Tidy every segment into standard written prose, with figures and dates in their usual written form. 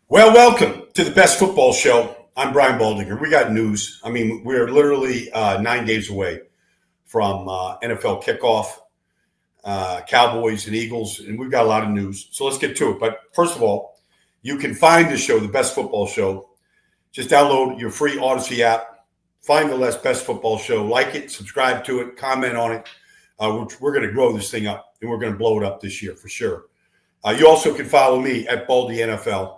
Well, welcome to the best football show. I'm Brian Baldinger. We got news. I mean, we're literally 9 days away from NFL kickoff, Cowboys and Eagles, and we've got a lot of news. So let's get to it. But first of all, you can find the show, the best football show. Just download your free Odyssey app. Find the best football show. Like it, subscribe to it, comment on it. We're going to grow this thing up, and we're going to blow it up this year for sure. You also can follow me at Baldy NFL.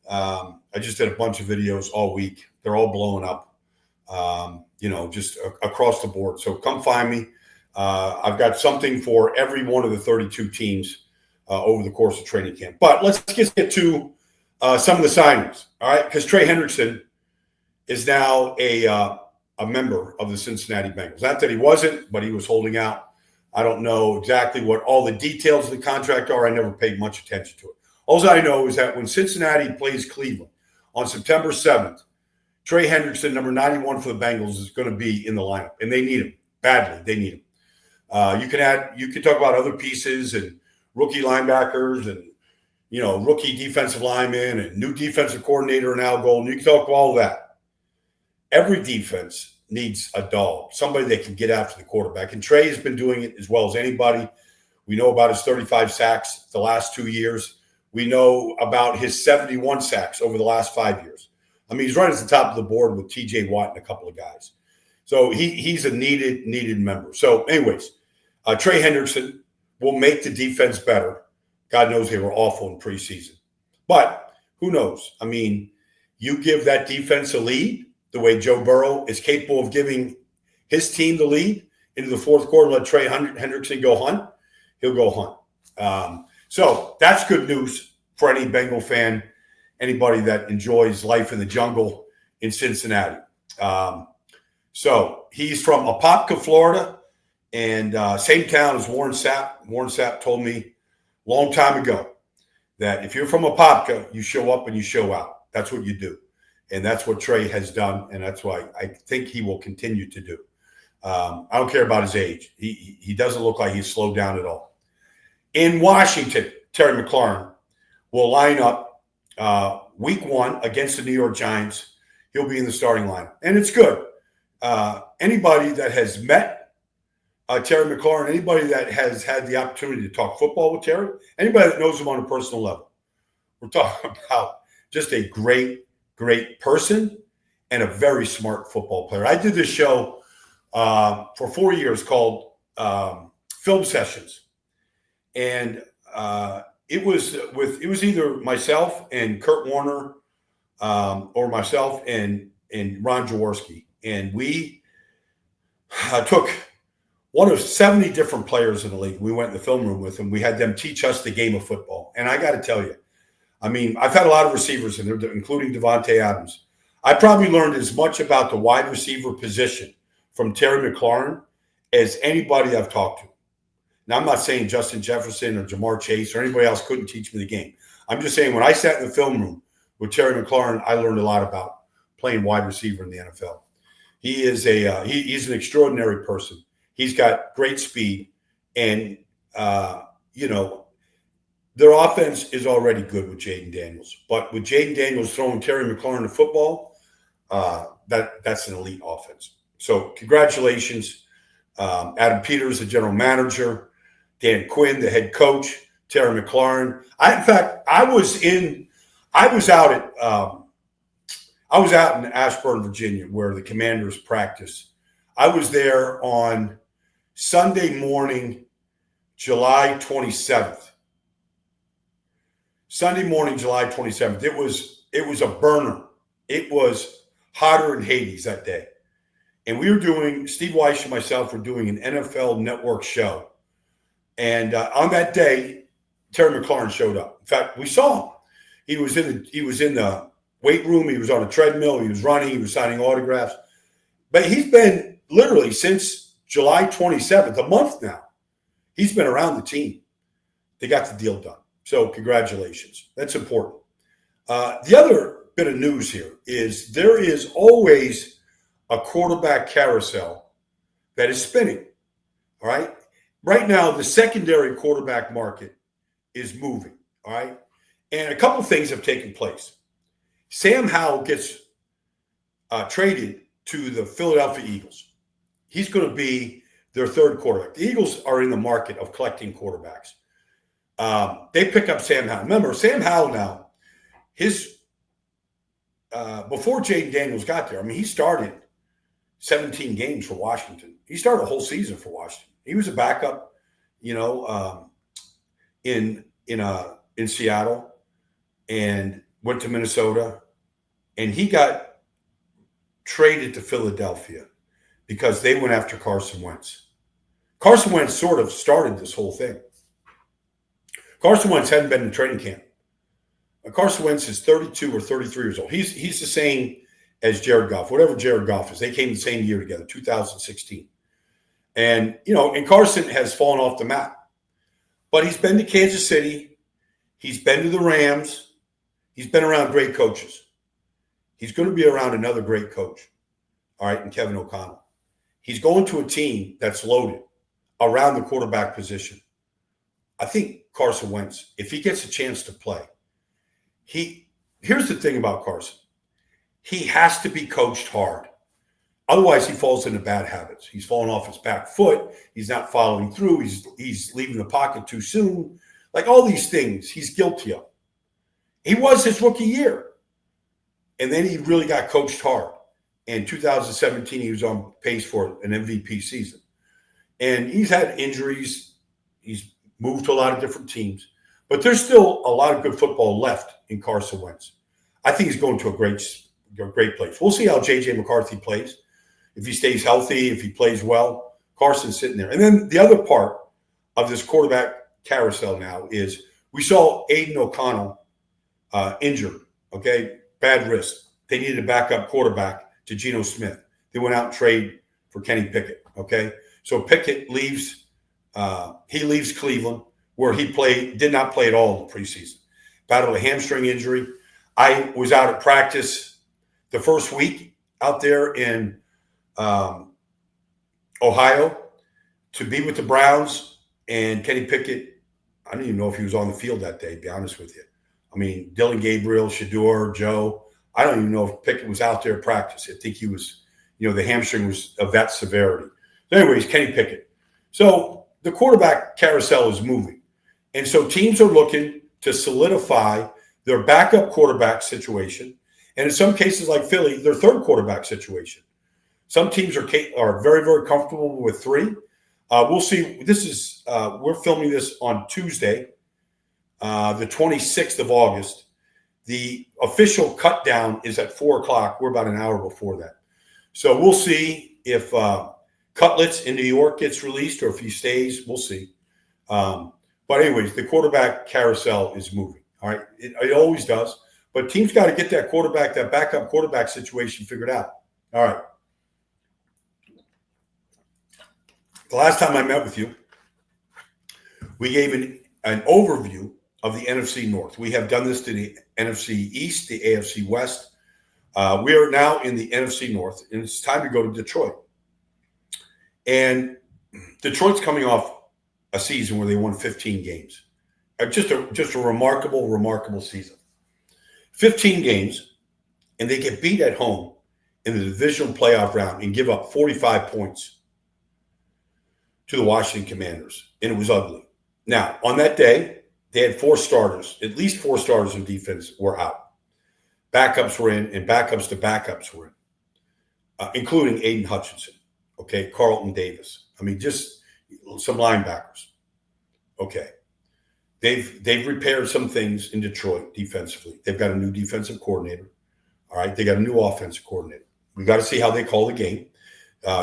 I just did a bunch of videos all week. They're all blowing up, just across the board. So come find me. I've got something for every one of the 32 teams over the course of training camp. But let's get to some of the signings, all right? Because Trey Hendrickson is now a member of the Cincinnati Bengals. Not that he wasn't, but he was holding out. I don't know exactly what all the details of the contract are. I never paid much attention to it. All I know is that when Cincinnati plays Cleveland on September 7th, Trey Hendrickson, number 91 for the Bengals, is going to be in the lineup, and they need him badly. They need him. You can talk about other pieces and rookie linebackers and rookie defensive linemen and new defensive coordinator and Al Golden. You can talk about all of that. Every defense needs a dog, somebody that can get after the quarterback, and Trey has been doing it as well as anybody. We know about his 35 sacks the last 2 years. We know about his 71 sacks over the last 5 years. I mean, he's right at the top of the board with T.J. Watt and a couple of guys. So he's a needed member. So anyways, Trey Hendrickson will make the defense better. God knows they were awful in preseason. But who knows? I mean, you give that defense a lead the way Joe Burrow is capable of giving his team the lead into the fourth quarter, let Trey Hendrickson go hunt, he'll go hunt. So that's good news for any Bengal fan, anybody that enjoys life in the jungle in Cincinnati. So he's from Apopka, Florida, and same town as Warren Sapp. Warren Sapp told me a long time ago that if you're from Apopka, you show up and you show out. That's what you do. And that's what Trey has done, and that's why I think he will continue to do. I don't care about his age. He doesn't look like he's slowed down at all. In Washington, Terry McLaurin will line up week 1 against the New York Giants. He'll be in the starting lineup, and it's good. Anybody that has met Terry McLaurin, anybody that has had the opportunity to talk football with Terry, anybody that knows him on a personal level, we're talking about just a great person and a very smart football player. I did this show for 4 years called Film Sessions. And it was either myself and Kurt Warner or myself and Ron Jaworski. And we took one of 70 different players in the league. We went in the film room with them. We had them teach us the game of football. And I got to tell you, I mean, I've had a lot of receivers in there, including Devontae Adams. I probably learned as much about the wide receiver position from Terry McLaurin as anybody I've talked to. Now, I'm not saying Justin Jefferson or Jamar Chase or anybody else couldn't teach me the game. I'm just saying when I sat in the film room with Terry McLaurin, I learned a lot about playing wide receiver in the NFL. He is he's an extraordinary person. He's got great speed, and their offense is already good with Jaden Daniels. But with Jaden Daniels throwing Terry McLaurin the football, that's an elite offense. So congratulations, Adam Peters, the general manager. Dan Quinn, the head coach, Terry McLaurin. I was out in Ashburn, Virginia, where the Commanders practice. I was there on Sunday morning, July 27th. Sunday morning, July 27th. It was a burner. It was hotter than Hades that day. And Steve Weiss and myself were doing an NFL Network show. And on that day, Terry McLaurin showed up. In fact, we saw him. He was in the weight room. He was on a treadmill. He was running. He was signing autographs. But he's been literally since July 27th, a month now. He's been around the team. They got the deal done. So congratulations. That's important. The other bit of news here is there is always a quarterback carousel that is spinning. All right. Right now, the secondary quarterback market is moving. All right. And a couple things have taken place. Sam Howell gets traded to the Philadelphia Eagles. He's going to be their third quarterback. The Eagles are in the market of collecting quarterbacks. They pick up Sam Howell. Remember, Sam Howell now, before Jaden Daniels got there, I mean, he started 17 games for Washington. He started a whole season for Washington. He was a backup, in Seattle, and went to Minnesota, and he got traded to Philadelphia because they went after Carson Wentz. Carson Wentz sort of started this whole thing. Carson Wentz hadn't been in training camp. Carson Wentz is 32 or 33 years old. He's the same as Jared Goff, whatever Jared Goff is. They came the same year together, 2016. And, and Carson has fallen off the map. But he's been to Kansas City. He's been to the Rams. He's been around great coaches. He's going to be around another great coach, all right, and Kevin O'Connell. He's going to a team that's loaded around the quarterback position. I think Carson Wentz, if he gets a chance to play, here's the thing about Carson. He has to be coached hard. Otherwise, he falls into bad habits. He's falling off his back foot. He's not following through. He's leaving the pocket too soon. Like all these things, he's guilty of. He was his rookie year. And then he really got coached hard. In 2017, he was on pace for an MVP season. And he's had injuries. He's moved to a lot of different teams. But there's still a lot of good football left in Carson Wentz. I think he's going to a great place. We'll see how J.J. McCarthy plays. If he stays healthy, if he plays well, Carson's sitting there. And then the other part of this quarterback carousel now is we saw Aiden O'Connell injured, okay? Bad wrist. They needed a backup quarterback to Geno Smith. They went out and traded for Kenny Pickett, okay? So Pickett leaves Cleveland, where he did not play at all in the preseason. Battled a hamstring injury. I was out at practice the first week out there in Ohio to be with the Browns, and Kenny Pickett, I don't even know if he was on the field that day, to be honest with you. I mean, Dylan Gabriel, Shador, Joe, I don't even know if Pickett was out there at practice. I think he was, the hamstring was of that severity. So anyways, Kenny Pickett. So the quarterback carousel is moving. And so teams are looking to solidify their backup quarterback situation. And in some cases like Philly, their third quarterback situation. Some teams are very, very comfortable with three. We'll see. We're filming this on Tuesday, the 26th of August. The official cut down is at 4 o'clock. We're about an hour before that. So we'll see if Cutlets in New York gets released or if he stays. We'll see. But anyways, the quarterback carousel is moving. All right. It always does. But teams got to get that backup quarterback situation figured out. All right. The last time I met with you, we gave an overview of the NFC North. We have done this to the NFC East, the AFC West. We are now in the NFC North, and it's time to go to Detroit. And Detroit's coming off a season where they won 15 games. Just a remarkable, remarkable season. 15 games, and they get beat at home in the divisional playoff round and give up 45 points to the Washington Commanders, and it was ugly. Now, on that day, they had at least four starters in defense were out. Backups were in, and backups to backups were in, including Aiden Hutchinson, okay, Carlton Davis. I mean, just some linebackers. Okay. They've repaired some things in Detroit defensively. They've got a new defensive coordinator. All right. They got a new offensive coordinator. We got to see how they call the game.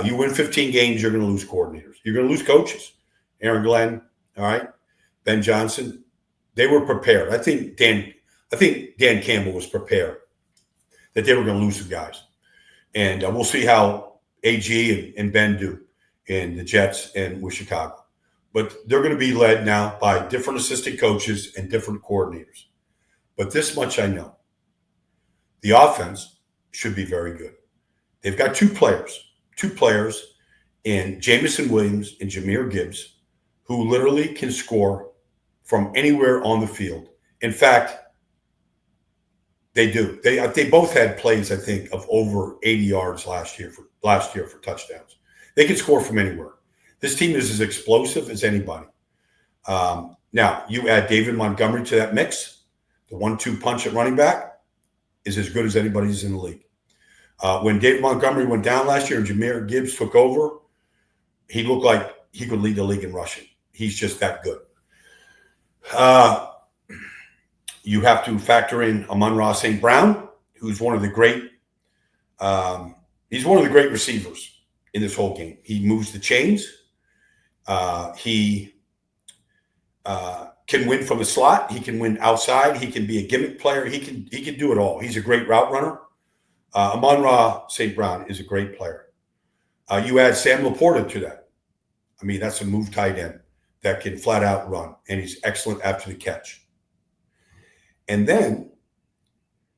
You win 15 games, you're going to lose coordinators. You're going to lose coaches. Aaron Glenn, all right, Ben Johnson. They were prepared. I think Dan Campbell was prepared that they were going to lose some guys. And we'll see how AG and Ben do in the Jets and with Chicago. But they're going to be led now by different assistant coaches and different coordinators. But this much I know. The offense should be very good. They've got two players in Jamison Williams and Jahmyr Gibbs, who literally can score from anywhere on the field. In fact, They do. They both had plays, I think, of over 80 yards last year for touchdowns. They can score from anywhere. This team is as explosive as anybody. Now, you add David Montgomery to that mix. The 1-2 punch at running back is as good as anybody's in the league. When David Montgomery went down last year and Jahmyr Gibbs took over, he looked like he could lead the league in rushing. He's just that good. You have to factor in Amon-Ra St. Brown, who's one of the great he's one of the great receivers in this whole game. He moves the chains. He can win from the slot. He can win outside. He can be a gimmick player. He can do it all. He's a great route runner. Amon-Ra St. Brown is a great player. You add Sam Laporta to that. I mean, that's a move tight end that can flat out run, and he's excellent after the catch. And then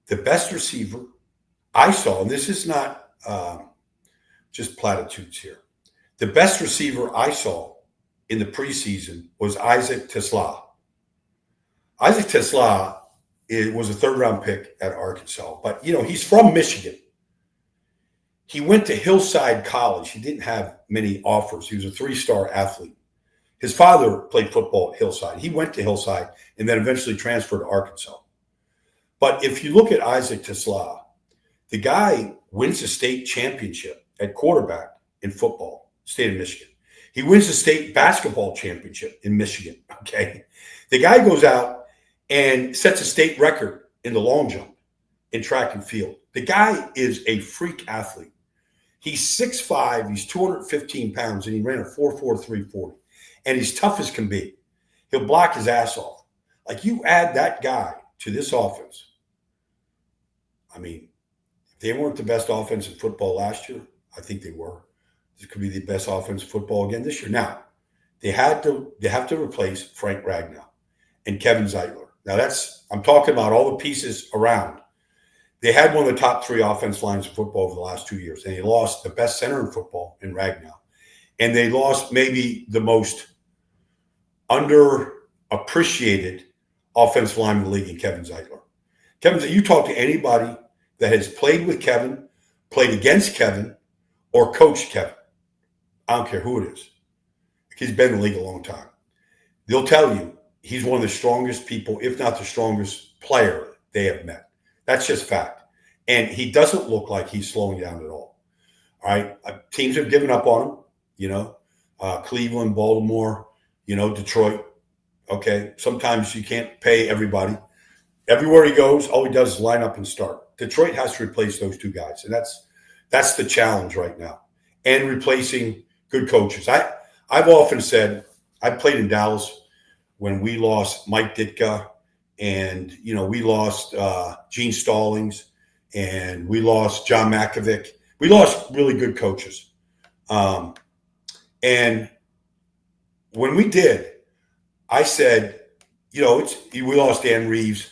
the best receiver I saw, and this is not just platitudes here, the best receiver I saw in the preseason was Isaac Tesla. Isaac Tesla was a third-round pick at Arkansas, but, he's from Michigan. He went to Hillside College. He didn't have many offers. He was a 3-star athlete. His father played football at Hillside. He went to Hillside and then eventually transferred to Arkansas. But if you look at Isaac Tesla, the guy wins a state championship at quarterback in football, state of Michigan. He wins the state basketball championship in Michigan, okay? The guy goes out and sets a state record in the long jump in track and field. The guy is a freak athlete. He's 6'5", he's 215 pounds, and he ran a 4.43 40. And he's tough as can be. He'll block his ass off. Like, you add that guy to this offense. I mean, if they weren't the best offense in football last year, I think they were. This could be the best offense in football again this year. Now, they have to replace Frank Ragnow and Kevin Zeitler. Now, I'm talking about all the pieces around. They had one of the top 3 offense lines of football over the last 2 years, and they lost the best center in football in Ragnow. And they lost maybe the most underappreciated offensive line in the league in Kevin Zeitler. You talk to anybody that has played with Kevin, played against Kevin, or coached Kevin. I don't care who it is. He's been in the league a long time. They'll tell you he's one of the strongest people, if not the strongest player they have met. That's just fact. And he doesn't look like he's slowing down at all. All right. Teams have given up on him, Cleveland, Baltimore, Detroit. Okay. Sometimes you can't pay everybody. Everywhere he goes, all he does is line up and start. Detroit has to replace those 2 guys. And that's the challenge right now. And replacing good coaches. I've often said, I played in Dallas when we lost Mike Ditka, and we lost Gene Stallings, and we lost John Malkovich. We lost really good coaches. And when we did, I said, we lost Dan Reeves.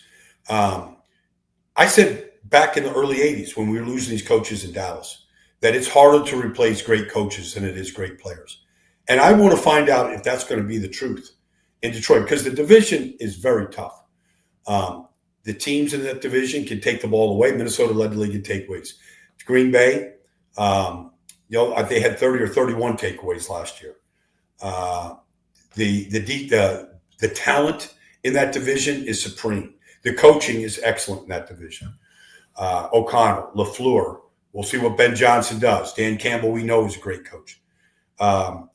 I said back in the early 80s when we were losing these coaches in Dallas that it's harder to replace great coaches than it is great players. And I want to find out if that's going to be the truth in Detroit, because the division is very tough. The teams in that division can take the ball away. Minnesota led the league in takeaways. Green Bay, they had 30 or 31 takeaways last year. The talent in that division is supreme. The coaching is excellent in that division. O'Connell, LaFleur. We'll see what Ben Johnson does. Dan Campbell, we know, is a great coach.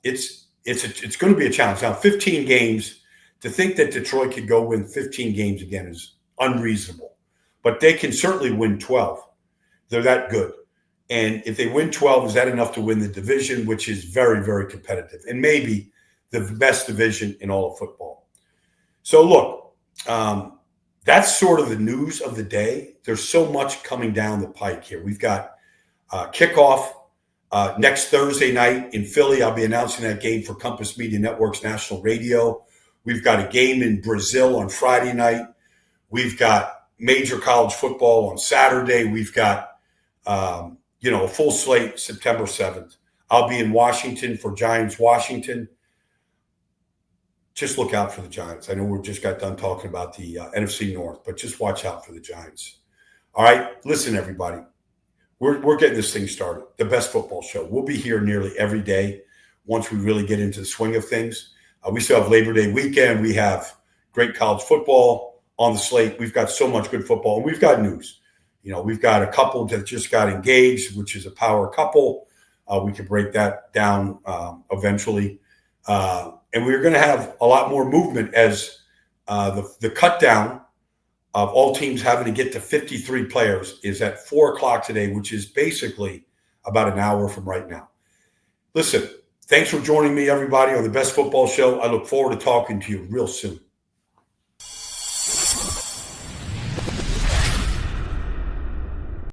It's going to be a challenge. Now, 15 games, to think that Detroit could go win 15 games again is unreasonable. But they can certainly win 12. They're that good. And if they win 12, is that enough to win the division, which is very, very competitive, and maybe the best division in all of football. So, look, that's sort of the news of the day. There's so much coming down the pike here. We've got kickoff next Thursday night in Philly. I'll be announcing that game for Compass Media Network's national radio. We've got a game in Brazil on Friday night. We've got major college football on Saturday. We've got, a full slate September 7th. I'll be in Washington for Giants Washington. Just look out for the Giants. I know we just got done talking about the NFC North, but just watch out for the Giants. All right, listen, everybody. We're getting this thing started. The best football show. We'll be here nearly every day once we really get into the swing of things. We still have Labor Day weekend. We have great college football on the slate. We've got so much good football, and we've got news. We've got a couple that just got engaged, which is a power couple. We can break that down eventually. And we're going to have a lot more movement as the cut down of all teams having to get to 53 players is at 4 o'clock today, which is basically about an hour from right now. Listen, thanks for joining me, everybody, on the Best Football Show. I look forward to talking to you real soon.